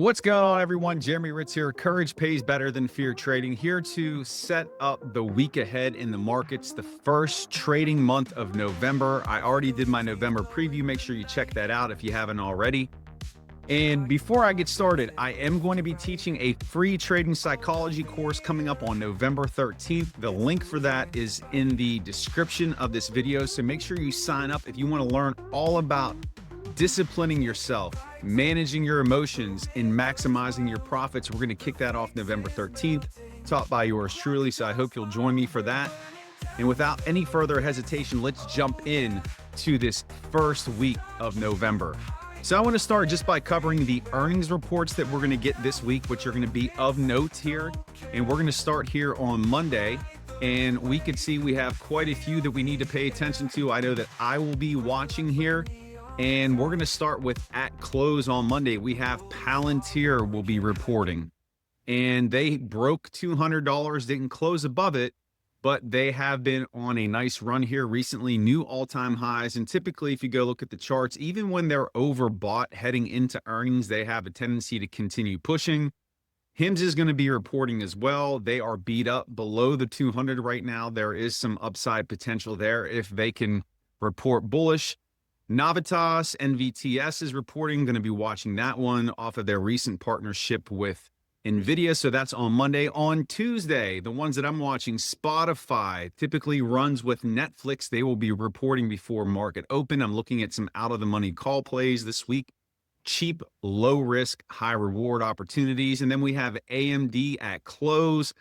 What's going on, everyone? Jeremy Hritz here. Courage pays better than fear trading. Here to set up the week ahead in the markets, the first trading month of November. I already did my November preview. Make sure you check that out if you haven't already. And before I get started, I am going to be teaching a free trading psychology course coming up on November 13th. The link for that is in the description of this video. So make sure you sign up if you want to learn all about disciplining yourself, managing your emotions, and maximizing your profits. We're going to kick that off November 13th, taught by yours truly. So I hope you'll join me for that. And without any further hesitation, let's jump in to this first week of November. So I want to start just by covering the earnings reports that we're going to get this week, which are going to be of note here. And we're going to start here on Monday. And we can see we have quite a few that we need to pay attention to. I know that I will be watching here. And we're going to start with at close on Monday. We have Palantir will be reporting. And they broke $200, didn't close above it, but they have been on a nice run here recently, new all-time highs. And typically, if you go look at the charts, even when they're overbought heading into earnings, they have a tendency to continue pushing. HIMS is going to be reporting as well. They are beat up below the 200 right now. There is some upside potential there if they can report bullish. Navitas, NVTS is reporting, going to be watching that one off of their recent partnership with NVIDIA. So that's on Monday. On Tuesday, the ones that I'm watching, Spotify typically runs with Netflix. They will be reporting before market open. I'm looking at some out of the money call plays this week. Cheap, low risk, high reward opportunities. And then we have AMD at close.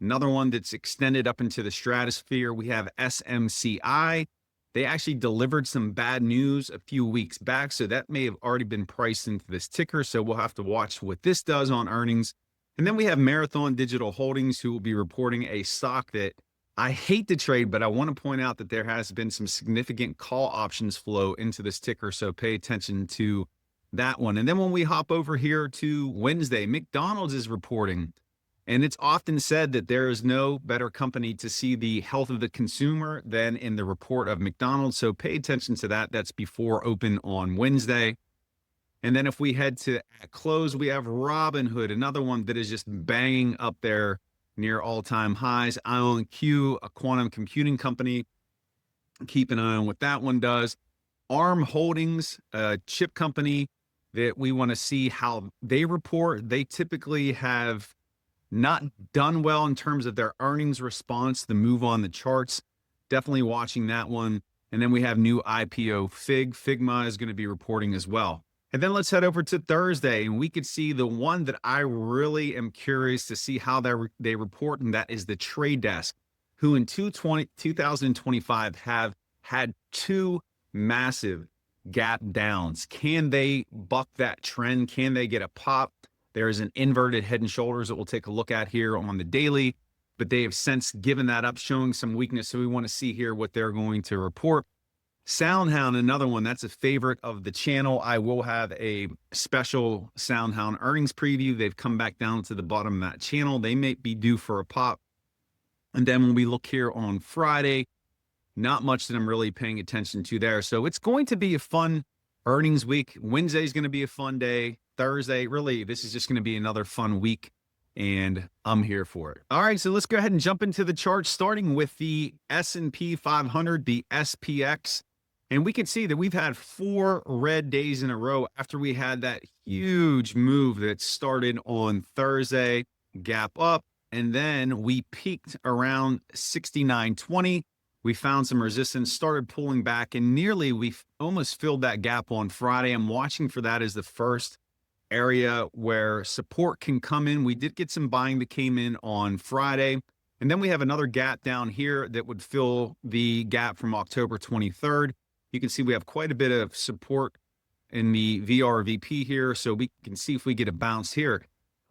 Another one that's extended up into the stratosphere. We have SMCI. They actually delivered some bad news a few weeks back, so that may have already been priced into this ticker, so we'll have to watch what this does on earnings. And then we have Marathon Digital Holdings, who will be reporting a stock that I hate to trade, but I want to point out that there has been some significant call options flow into this ticker, so pay attention to that one. And then when we hop over here to Wednesday, McDonald's is reporting. And it's often said that there is no better company to see the health of the consumer than in the report of McDonald's. So pay attention to that. That's before open on Wednesday. And then if we head to at close, we have Robinhood, another one that is just banging up there near all-time highs. IonQ, a quantum computing company. Keep an eye on what that one does. ARM Holdings, a chip company that we want to see how they report. They typically have not done well in terms of their earnings response, the move on the charts. Definitely watching that one. And then we have new IPO Figma is going to be reporting as well. And then let's head over to Thursday, and we could see the one that I really am curious to see how they report, and that is the Trade Desk, who in 2025 have had two massive gap downs. Can they buck that trend? Can they get a pop? There is an inverted head and shoulders that we'll take a look at here on the daily, but they have since given that up, showing some weakness. So we want to see here what they're going to report. SoundHound, another one that's a favorite of the channel. I will have a special SoundHound earnings preview. They've come back down to the bottom of that channel. They may be due for a pop. And then when we look here on Friday, not much that I'm really paying attention to there. So it's going to be a fun earnings week. Wednesday is going to be a fun day. Thursday, really, this is just going to be another fun week, and I'm here for it. All right, so let's go ahead and jump into the charts, starting with the S&P 500, the SPX. And we can see that we've had 4 red days in a row after we had that huge move that started on Thursday, gap up, and then we peaked around 69.20. We found some resistance, started pulling back, and nearly we almost filled that gap on Friday. I'm watching for that as the first area where support can come in. We did get some buying that came in on Friday. And then we have another gap down here that would fill the gap from October 23rd. You can see we have quite a bit of support in the VRVP here. So we can see if we get a bounce here.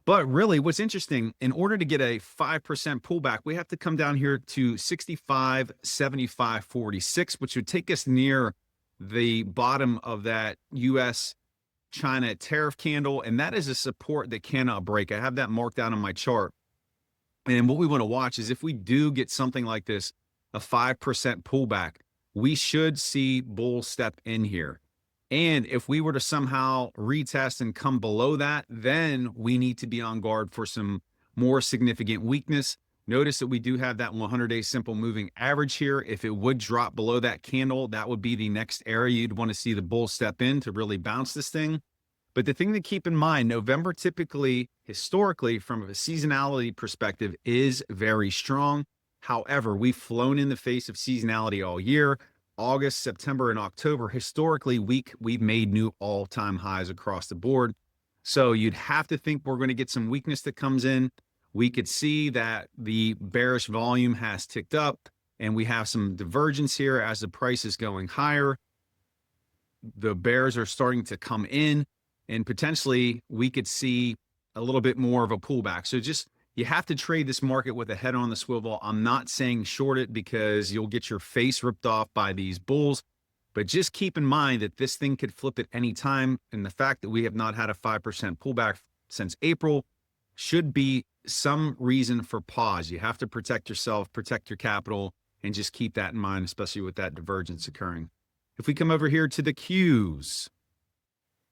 But really what's interesting, in order to get a 5% pullback, we have to come down here to 65, 75, 46, which would take us near the bottom of that US China tariff candle, and that is a support that cannot break. I have that marked out on my chart. And what we want to watch is if we do get something like this, a 5% pullback, we should see bulls step in here. And if we were to somehow retest and come below that, then we need to be on guard for some more significant weakness. Notice that we do have that 100-day simple moving average here. If it would drop below that candle, that would be the next area you'd want to see the bull step in to really bounce this thing. But the thing to keep in mind, November typically, historically, from a seasonality perspective, is very strong. However, we've flown in the face of seasonality all year. August, September, and October, historically weak, we've made new all-time highs across the board. So you'd have to think we're going to get some weakness that comes in. We could see that the bearish volume has ticked up, and we have some divergence here as the price is going higher. The bears are starting to come in, and potentially we could see a little bit more of a pullback. So just, you have to trade this market with a head on the swivel. I'm not saying short it because you'll get your face ripped off by these bulls, but just keep in mind that this thing could flip at any time. And the fact that we have not had a 5% pullback since April should be some reason for pause. You have to protect yourself, protect your capital, and just keep that in mind, especially with that divergence occurring. If we come over here to the Qs,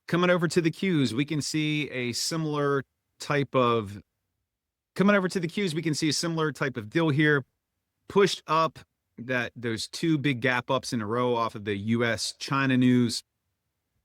coming over to the Qs, we can see a similar type of deal here. Pushed up those two big gap ups in a row off of the US China news.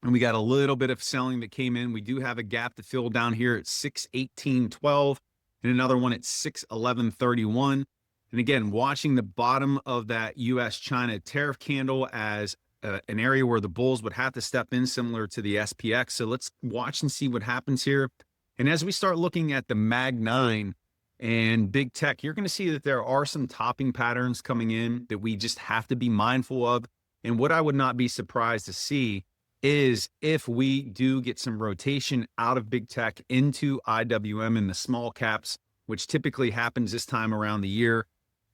And we got a little bit of selling that came in. We do have a gap to fill down here at 618.12 and another one at 611.31. And again, watching the bottom of that US China tariff candle as an area where the bulls would have to step in, similar to the SPX. So let's watch and see what happens here. And as we start looking at the Mag 9 and big tech, you're going to see that there are some topping patterns coming in that we just have to be mindful of. And what I would not be surprised to see is if we do get some rotation out of big tech into IWM and the small caps, which typically happens this time around the year,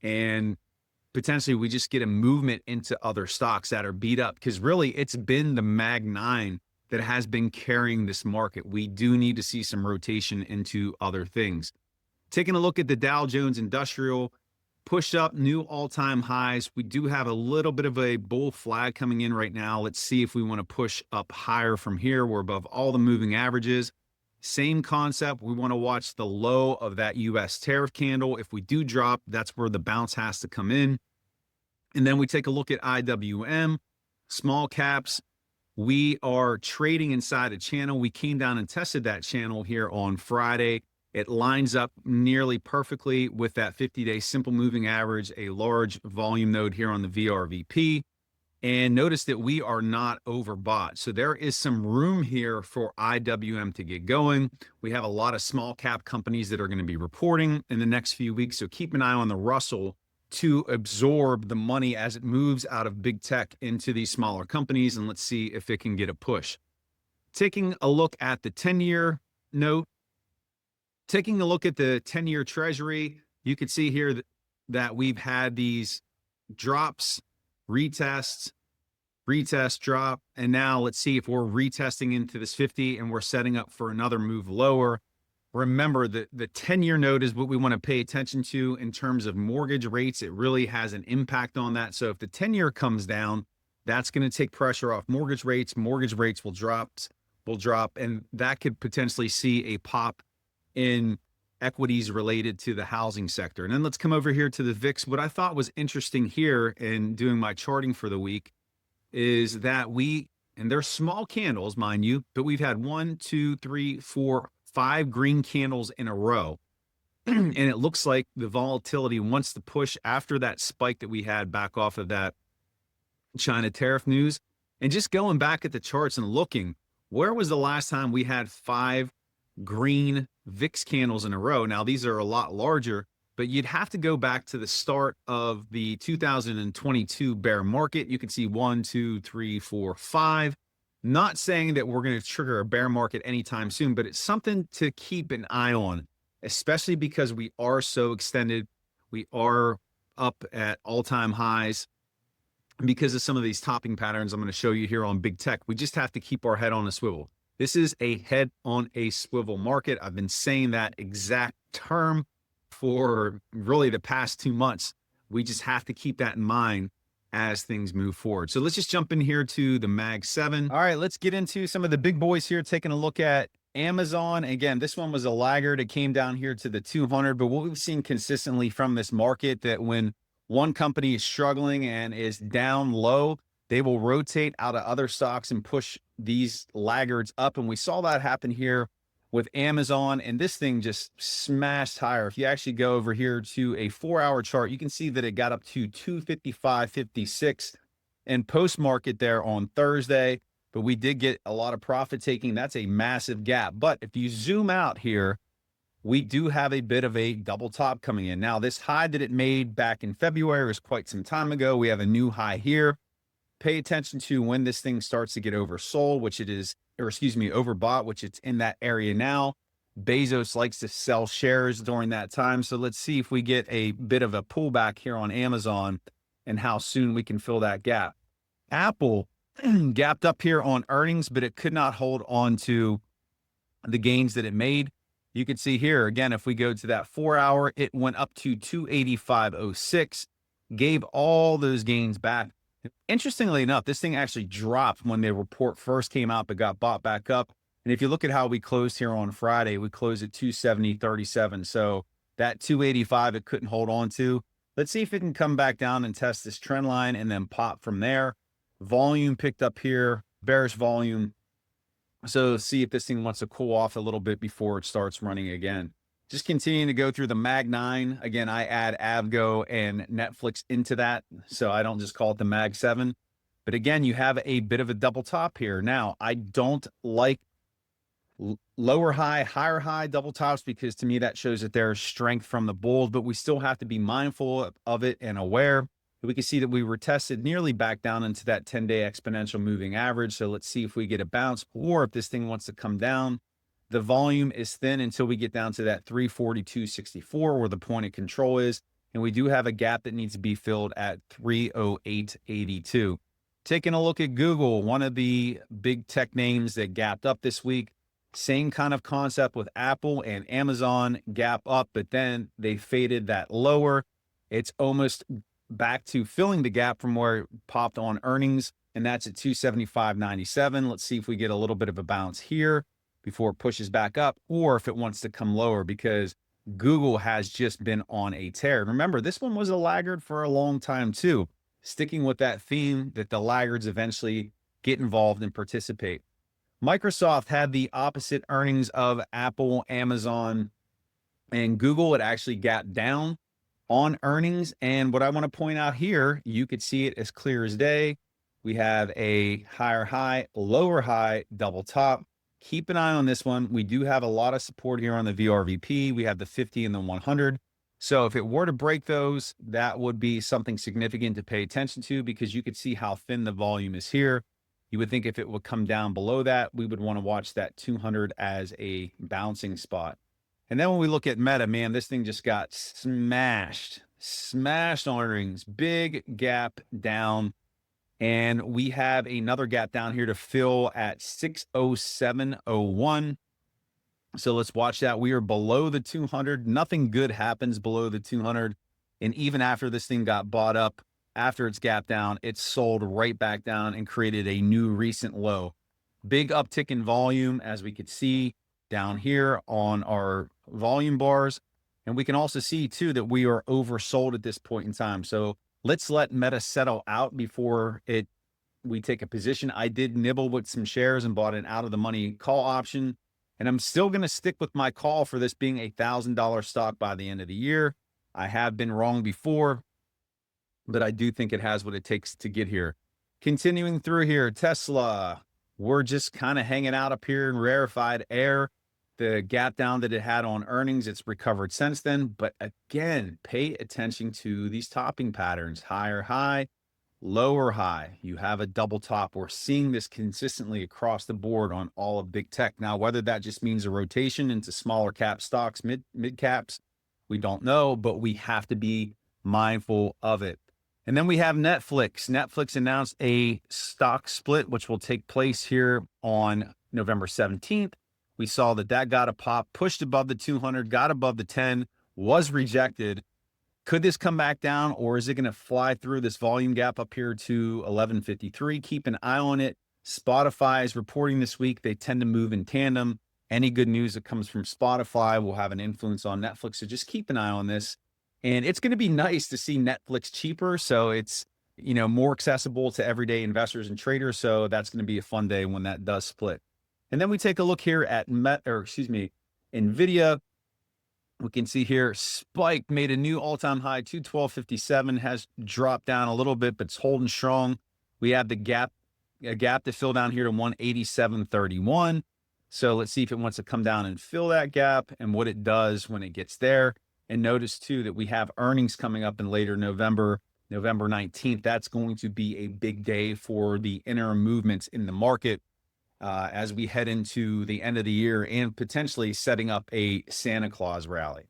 and potentially we just get a movement into other stocks that are beat up, because really it's been the Mag 9 that has been carrying this market. We do need to see some rotation into other things. Taking a look at the Dow Jones Industrial, pushed up new all-time highs. We do have a little bit of a bull flag coming in right now. Let's see if we want to push up higher from here. We're above all the moving averages. Same concept. We want to watch the low of that US tariff candle. If we do drop, that's where the bounce has to come in. And then we take a look at IWM, small caps. We are trading inside a channel. We came down and tested that channel here on Friday. It lines up nearly perfectly with that 50-day simple moving average, a large volume node here on the VRVP. And notice that we are not overbought. So there is some room here for IWM to get going. We have a lot of small cap companies that are going to be reporting in the next few weeks. So keep an eye on the Russell to absorb the money as it moves out of big tech into these smaller companies. And let's see if it can get a push. Taking a look at the 10-year note, taking a look at the 10-year Treasury, you can see here that we've had these drops, retest, drop, and now let's see if we're retesting into this 50 and we're setting up for another move lower. Remember that the 10-year note is what we want to pay attention to in terms of mortgage rates. It really has an impact on that. So if the 10-year comes down, that's going to take pressure off mortgage rates. Mortgage rates will drop, and that could potentially see a pop in equities related to the housing sector. And then let's come over here to the VIX. What I thought was interesting here in doing my charting for the week is that and they're small candles, mind you, but we've had 1, 2, 3, 4, 5 green candles in a row. And it looks like the volatility wants to push after that spike that we had back off of that China tariff news. And just going back at the charts and looking, where was the last time we had 5 green VIX candles in a row? Now, these are a lot larger, but you'd have to go back to the start of the 2022 bear market. You can see 1, 2, 3, 4, 5. Not saying that we're going to trigger a bear market anytime soon, but it's something to keep an eye on, especially because we are so extended. We are up at all-time highs. And because of some of these topping patterns I'm going to show you here on big tech, we just have to keep our head on a swivel. This is a head on a swivel market. I've been saying that exact term for really the past 2 months. We just have to keep that in mind as things move forward. So let's just jump in here to the Mag 7. All right, let's get into some of the big boys here, taking a look at Amazon. Again, this one was a laggard. It came down here to the 200, but what we've seen consistently from this market, that when one company is struggling and is down low, they will rotate out of other stocks and push these laggards up. And we saw that happen here with Amazon, and this thing just smashed higher. If you actually go over here to a 4-hour chart, you can see that it got up to 255.56 and post market there on Thursday, but we did get a lot of profit taking. That's a massive gap. But if you zoom out here, we do have a bit of a double top coming in. Now, this high that it made back in February was quite some time ago. We have a new high here. Pay attention to when this thing starts to get oversold, which it is, or excuse me, overbought, which it's in that area now. Bezos likes to sell shares during that time. So let's see if we get a bit of a pullback here on Amazon and how soon we can fill that gap. Apple gapped up here on earnings, but it could not hold on to the gains that it made. You can see here, again, if we go to that 4-hour, it went up to 285.06, gave all those gains back. Interestingly enough, this thing actually dropped when the report first came out, but got bought back up. And if you look at how we closed here on Friday, we closed at 270.37. So that 285, it couldn't hold on to. Let's see if it can come back down and test this trend line and then pop from there. Volume picked up here, bearish volume. So see if this thing wants to cool off a little bit before it starts running again. Just continuing to go through the Mag 9. Again, I add AVGO and Netflix into that, so I don't just call it the Mag 7. But again, you have a bit of a double top here. Now, I don't like lower high, higher high double tops, because to me that shows that there's strength from the bulls, but we still have to be mindful of it and aware. We can see that we were tested nearly back down into that 10-day exponential moving average. So let's see if we get a bounce, or if this thing wants to come down. The volume is thin until we get down to that 342.64 where the point of control is. And we do have a gap that needs to be filled at 308.82. Taking a look at Google, one of the big tech names that gapped up this week. Same kind of concept with Apple and Amazon, gap up, but then they faded that lower. It's almost back to filling the gap from where it popped on earnings, and that's at 275.97. Let's see if we get a little bit of a bounce here before it pushes back up, or if it wants to come lower, because Google has just been on a tear. Remember, this one was a laggard for a long time too, sticking with that theme that the laggards eventually get involved and participate. Microsoft had the opposite earnings of Apple, Amazon, and Google. It actually gapped down on earnings. And what I want to point out here, you could see it as clear as day. We have a higher high, lower high, double top. Keep an eye on this one. We do have a lot of support here on the VRVP. We have the 50 and the 100. So if it were to break those, that would be something significant to pay attention to, because you could see how thin the volume is here. You would think if it would come down below that, we would want to watch that 200 as a bouncing spot. And then when we look at Meta, man, this thing just got smashed on earnings, big gap down. And we have another gap down here to fill at 607.01. So let's watch that. We are below the 200. Nothing good happens below the 200. And even after this thing got bought up, after it's gapped down, it sold right back down and created a new recent low. Big uptick in volume, as we could see down here on our volume bars. And we can also see too that we are oversold at this point in time. So let's let Meta settle out before we take a position. I did nibble with some shares and bought an out of the money call option. And I'm still going to stick with my call for this being a $1,000 stock by the end of the year. I have been wrong before, but I do think it has what it takes to get here. Continuing through here, Tesla, we're just kind of hanging out up here in rarefied air. The gap down that it had on earnings, it's recovered since then. But again, pay attention to these topping patterns. Higher high, lower high. You have a double top. We're seeing this consistently across the board on all of big tech. Now, whether that just means a rotation into smaller cap stocks, mid caps, we don't know, but we have to be mindful of it. And then we have Netflix. Netflix announced a stock split, which will take place here on November 17th. We saw that got a pop, pushed above the 200, got above the 10, was rejected. Could this come back down, or is it going to fly through this volume gap up here to 1153? Keep an eye on it. Spotify is reporting this week. They tend to move in tandem. Any good news that comes from Spotify will have an influence on Netflix. So just keep an eye on this. And it's going to be nice to see Netflix cheaper. So it's, more accessible to everyday investors and traders. So that's going to be a fun day when that does split. And then we take a look here at NVIDIA. We can see here, spike made a new all-time high, 212.57, has dropped down a little bit, but it's holding strong. We have a gap to fill down here to 187.31. So let's see if it wants to come down and fill that gap and what it does when it gets there. And notice too that we have earnings coming up in later November 19th. That's going to be a big day for the interim movements in the market as we head into the end of the year and potentially setting up a Santa Claus rally.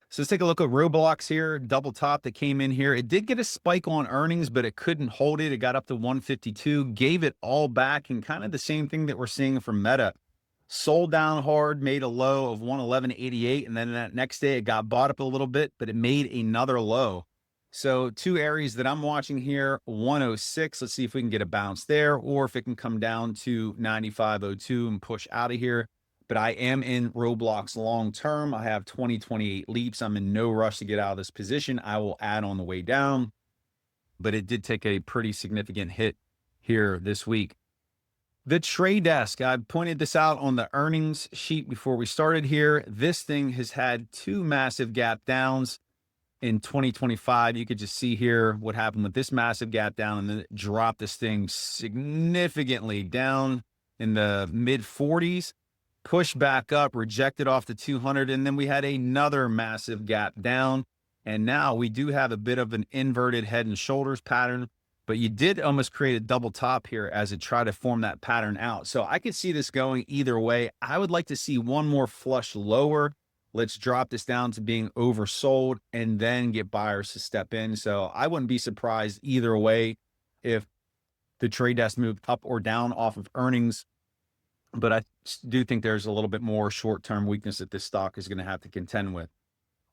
So let's take a look at RBLX here, double top that came in here. It did get a spike on earnings, but it couldn't hold it. It got up to 152, gave it all back, and kind of the same thing that we're seeing from Meta. Sold down hard, made a low of 111.88, and then that next day it got bought up a little bit, but it made another low. So two areas that I'm watching here, 106. Let's see if we can get a bounce there, or if it can come down to 95.02 and push out of here. But I am in RBLX long term. I have 2028 leaps. I'm in no rush to get out of this position. I will add on the way down, but it did take a pretty significant hit here this week. The trade desk, I pointed this out on the earnings sheet before we started here. This thing has had two massive gap downs in 2025. You could just see here what happened with this massive gap down, and then it dropped this thing significantly down in the mid 40s, pushed back up, rejected off the 200, and then we had another massive gap down. And now we do have a bit of an inverted head and shoulders pattern, but you did almost create a double top here as it tried to form that pattern out. So I could see this going either way. I would like to see one more flush lower. Let's drop this down to being oversold and then get buyers to step in. So I wouldn't be surprised either way if the trade desk moved up or down off of earnings. But I do think there's a little bit more short-term weakness that this stock is going to have to contend with.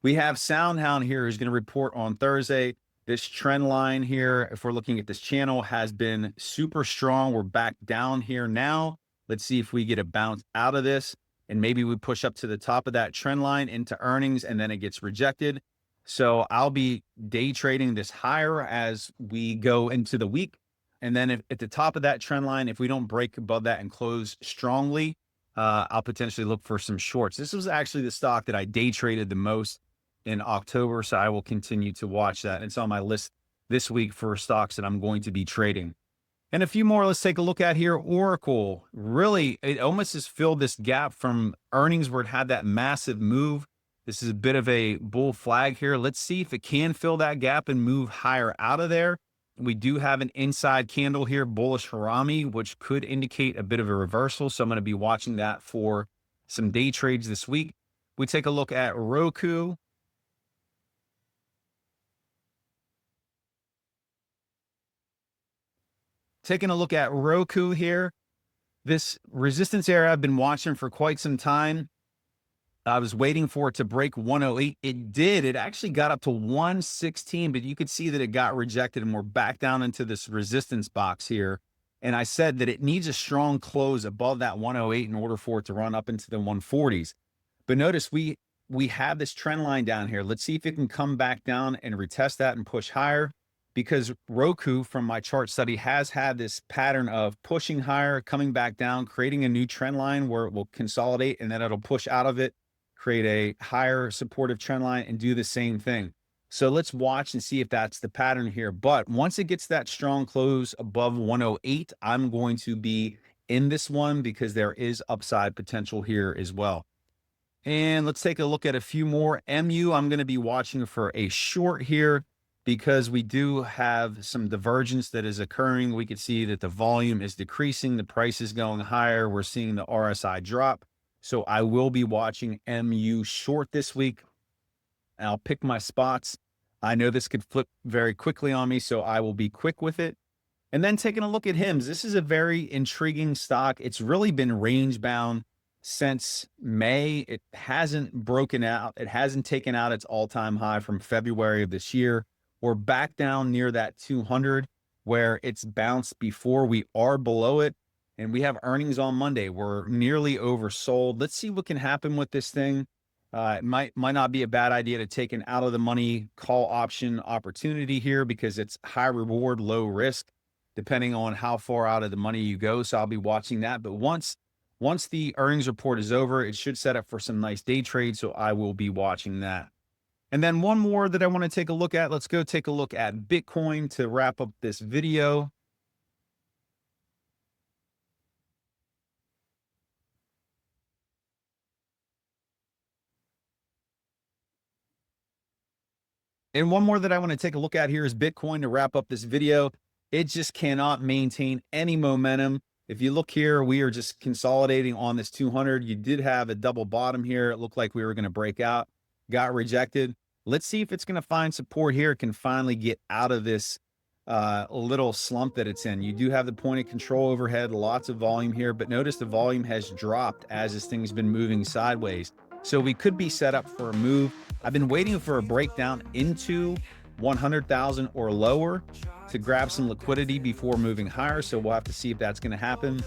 We have SOUN here who's going to report on Thursday. This trend line here, if we're looking at this channel, has been super strong. We're back down here now. Let's see if we get a bounce out of this, and maybe we push up to the top of that trend line into earnings, and then it gets rejected. So I'll be day trading this higher as we go into the week. And then if at the top of that trend line, if we don't break above that and close strongly, I'll potentially look for some shorts. This was actually the stock that I day traded the most in October, so I will continue to watch that. It's on my list this week for stocks that I'm going to be trading. And a few more let's take a look at here. Oracle, really, it almost has filled this gap from earnings where it had that massive move. This is a bit of a bull flag here. Let's see if it can fill that gap and move higher out of there. We do have an inside candle here, bullish harami, which could indicate a bit of a reversal. So I'm going to be watching that for some day trades this week. We take a look at Roku. Taking a look at Roku here, this resistance area I've been watching for quite some time. I was waiting for it to break 108. It did. It actually got up to 116, but you could see that it got rejected and we're back down into this resistance box here. And I said that it needs a strong close above that 108 in order for it to run up into the 140s. But notice we have this trend line down here. Let's see if it can come back down and retest that and push higher, because Roku from my chart study has had this pattern of pushing higher, coming back down, creating a new trend line where it will consolidate and then it'll push out of it, create a higher supportive trend line and do the same thing. So let's watch and see if that's the pattern here. But once it gets that strong close above 108, I'm going to be in this one because there is upside potential here as well. And let's take a look at a few more. MU, I'm going to be watching for a short here because we do have some divergence that is occurring. We could see that the volume is decreasing, the price is going higher. We're seeing the RSI drop. So I will be watching MU short this week. I'll pick my spots. I know this could flip very quickly on me, so I will be quick with it. And then taking a look at HIMS. This is a very intriguing stock. It's really been range bound. since May. It hasn't broken out. It hasn't taken out its all-time high from February of this year. We're back down near that 200 where it's bounced before. We are below it, and we have earnings on Monday. We're nearly oversold. Let's see what can happen with this thing. It might not be a bad idea to take an out of the money call option opportunity here because it's high reward, low risk, depending on how far out of the money you go. So I'll be watching that. But once the earnings report is over, it should set up for some nice day trades. So I will be watching that. And then one more that I want to take a look at. Let's go take a look at Bitcoin to wrap up this video. And one more that I want to take a look at here is Bitcoin to wrap up this video. It just cannot maintain any momentum. If you look here, we are just consolidating on this 200. You did have a double bottom here. It looked like we were going to break out, got rejected. Let's see if it's going to find support here. It can finally get out of this little slump that it's in. You do have the point of control overhead, lots of volume here, but notice the volume has dropped as this thing's been moving sideways. So we could be set up for a move. I've been waiting for a breakdown into 100,000 or lower to grab some liquidity before moving higher. So we'll have to see if that's going to happen.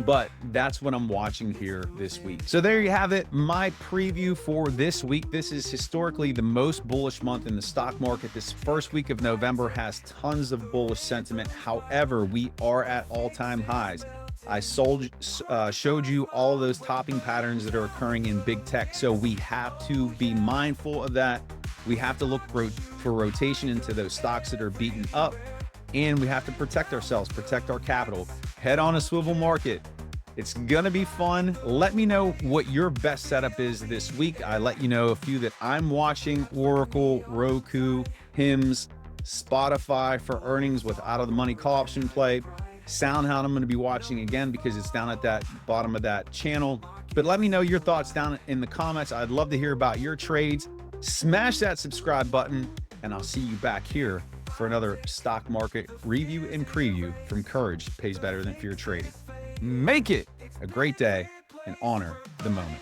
But that's what I'm watching here this week. So there you have it, my preview for this week. This is historically the most bullish month in the stock market. This first week of November has tons of bullish sentiment. However, we are at all-time highs. I showed you all of those topping patterns that are occurring in big tech. So we have to be mindful of that. We have to look for rotation into those stocks that are beaten up. And we have to protect ourselves, protect our capital. Head on a swivel market. It's going to be fun. Let me know what your best setup is this week. I let you know a few that I'm watching: Oracle, Roku, HIMS, Spotify for earnings with out of the money call option play. SOUN I'm going to be watching again because it's down at that bottom of that channel. But let me know your thoughts down in the comments. I'd love to hear about your trades. Smash that subscribe button, and I'll see you back here for another stock market review and preview from Courage Pays Better Than Fear Trading. Make it a great day and honor the moment.